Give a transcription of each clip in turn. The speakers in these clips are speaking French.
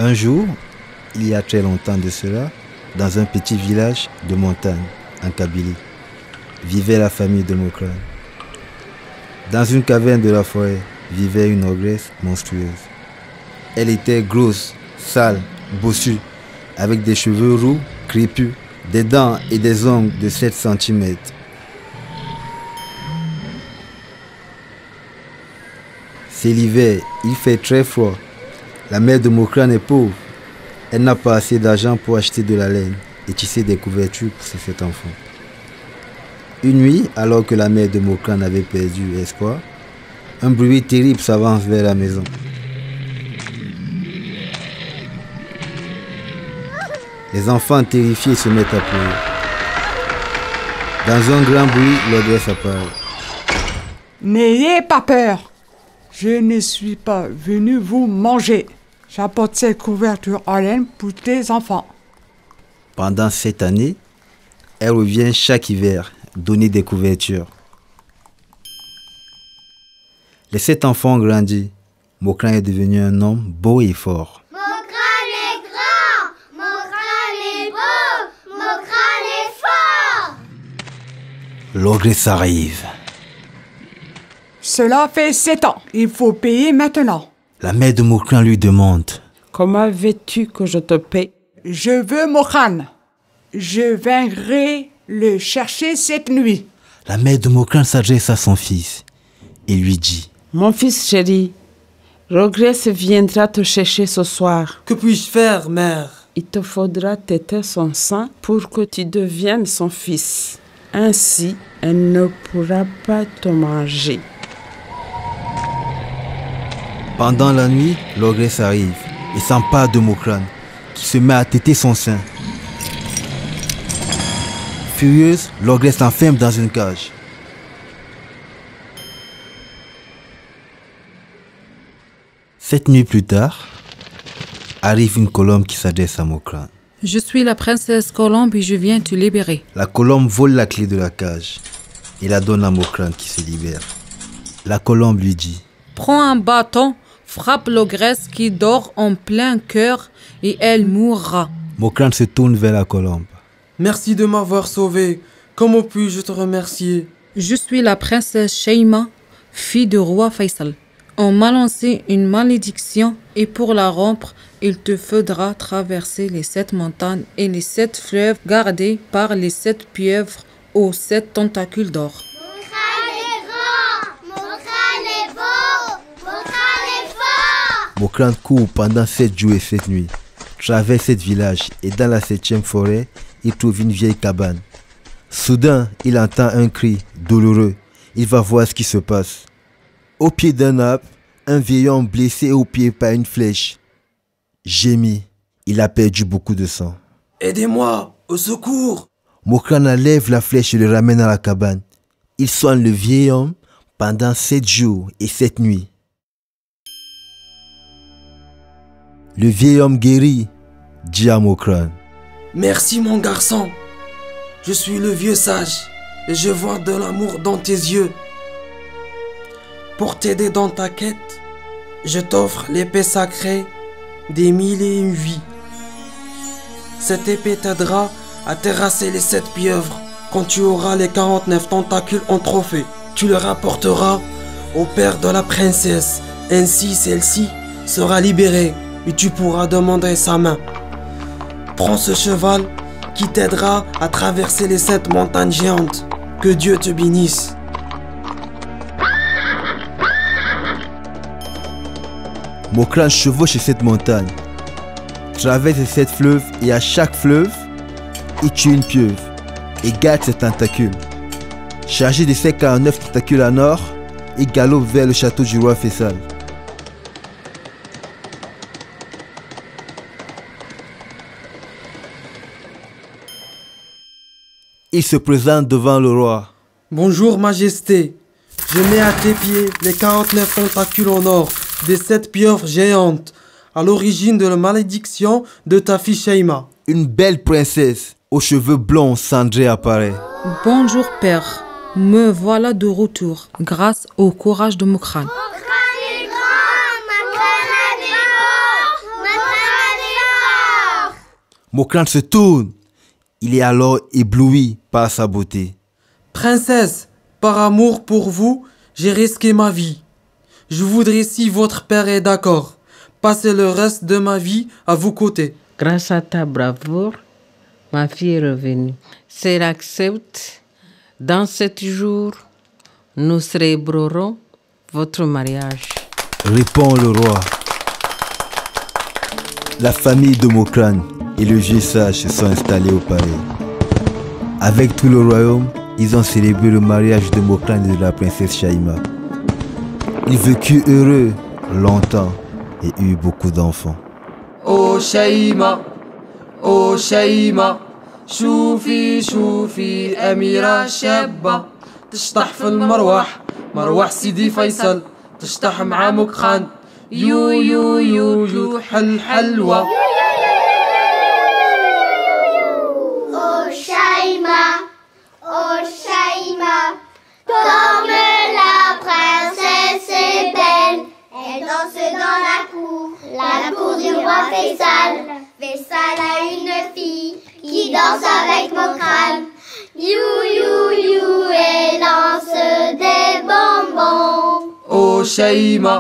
Un jour, il y a très longtemps de cela, dans un petit village de montagne, en Kabylie, vivait la famille de Mokrane. Dans une caverne de la forêt vivait une ogresse monstrueuse. Elle était grosse, sale, bossue, avec des cheveux roux, crépus, des dents et des ongles de 7 cm. C'est l'hiver, il fait très froid. La mère de Mokrane est pauvre. Elle n'a pas assez d'argent pour acheter de la laine et tisser des couvertures pour ses 7 enfants. Une nuit, alors que la mère de Mokrane avait perdu espoir, un bruit terrible s'avance vers la maison. Les enfants terrifiés se mettent à pleurer. Dans un grand bruit, l'ogresse apparaît. N'ayez pas peur. Je ne suis pas venu vous manger. J'apporte cette couverture en laine pour tes enfants. Pendant cette année, elle revient chaque hiver donner des couvertures. Les 7 enfants ont grandi. Mokrane est devenu un homme beau et fort. Mokrane est grand, Mokrane est beau, Mokrane est fort. L'ogresse arrive. Cela fait 7 ans. Il faut payer maintenant. La mère de Mokrane lui demande. Comment veux-tu que je te paie? Je veux Mokrane. Je viendrai le chercher cette nuit. La mère de Mokrane s'adresse à son fils et lui dit. Mon fils chéri, l'ogresse viendra te chercher ce soir. Que puis-je faire, mère? Il te faudra téter son sang pour que tu deviennes son fils. Ainsi, elle ne pourra pas te manger. Pendant la nuit, l'ogresse arrive et s'empare de Mokrane, qui se met à téter son sein. Furieuse, l'ogresse l'enferme dans une cage. Cette nuit plus tard, arrive une colombe qui s'adresse à Mokrane. Je suis la princesse Colombe et je viens te libérer. La colombe vole la clé de la cage et la donne à Mokrane qui se libère. La colombe lui dit. Prends un bâton, frappe l'ogresse qui dort en plein cœur et elle mourra. Mokrane se tourne vers la colombe. Merci de m'avoir sauvé. Comment puis-je te remercier? Je suis la princesse Sheima, fille du roi Faisal. On m'a lancé une malédiction et pour la rompre, il te faudra traverser les 7 montagnes et les 7 fleuves gardés par les 7 pieuvres aux 7 tentacules d'or. Mokrane est grand, Mokrane est beau, Mokrane est fort. Mokrane court pendant 7 jours et 7 nuits, traverse 7 villages et dans la 7e forêt, il trouve une vieille cabane. Soudain, il entend un cri douloureux. Il va voir ce qui se passe. Au pied d'un arbre, un vieil homme blessé au pied par une flèche gémit. Il a perdu beaucoup de sang. Aidez-moi, au secours! Mokrane enlève la flèche et le ramène à la cabane. Il soigne le vieil homme pendant 7 jours et 7 nuits. Le vieil homme guérit, dit à Mokrane. Merci mon garçon. Je suis le vieux sage et je vois de l'amour dans tes yeux. Pour t'aider dans ta quête, je t'offre l'épée sacrée des 1001 vies. Cette épée t'aidera à terrasser les 7 pieuvres quand tu auras les 49 tentacules en trophée. Tu le rapporteras au père de la princesse. Ainsi, celle-ci sera libérée et tu pourras demander sa main. Prends ce cheval qui t'aidera à traverser les 7 montagnes géantes. Que Dieu te bénisse. Mokrane chevauche cette montagne, traverse les 7 fleuves et à chaque fleuve, il tue une pieuvre et garde ses tentacules. Chargé de ses 49 tentacules en or, il galope vers le château du roi Faisal. Il se présente devant le roi. Bonjour Majesté, je mets à tes pieds les 49 tentacules en or des 7 pieuvres géantes, à l'origine de la malédiction de ta fille Sheima. Une belle princesse aux cheveux blonds cendrés apparaît. Bonjour père, me voilà de retour grâce au courage de Mokrane. Mokrane est grand, Mokrane est beau, Mokrane Mokrane se tourne. Il est alors ébloui par sa beauté. Princesse, par amour pour vous, j'ai risqué ma vie. Je voudrais, si votre père est d'accord, passer le reste de ma vie à vos côtés. Grâce à ta bravoure, ma fille est revenue. Si elle accepte, dans 7 jours, nous célébrerons votre mariage. Répond le roi. La famille de Mokrane et le vieux sage se sont installés au palais. Avec tout le royaume, ils ont célébré le mariage de Mokrane et de la princesse Shaima. Ils vécurent heureux longtemps et eurent beaucoup d'enfants. Oh Shaima, شوفي شوفي أميرة شابة تشطح في المروح مروح سيدي فيصل تشطح مع مكخان يو يو يو يو حل حلوة. Oh Shaima, comme la princesse est belle, elle danse dans la cour du roi Faisal. Faisal a une fille qui danse avec Mokrane. You, you, you, et lance des bonbons. Oh Shaima,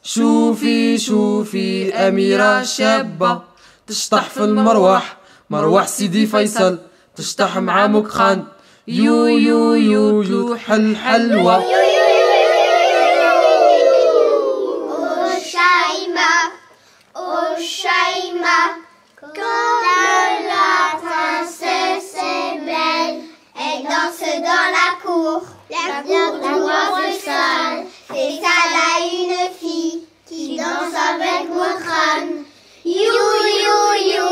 شوفي شوفي أميرة شابة تشطح في المروح مروح سيدي فيصل تشطح مع مكخان يو يو يو يو حل حلوة. Oh Shaima, quand la princesse est belle, elle danse dans la cour du roi Faisal. Faisal a une fille qui danse avec Mokrane. You, you, you,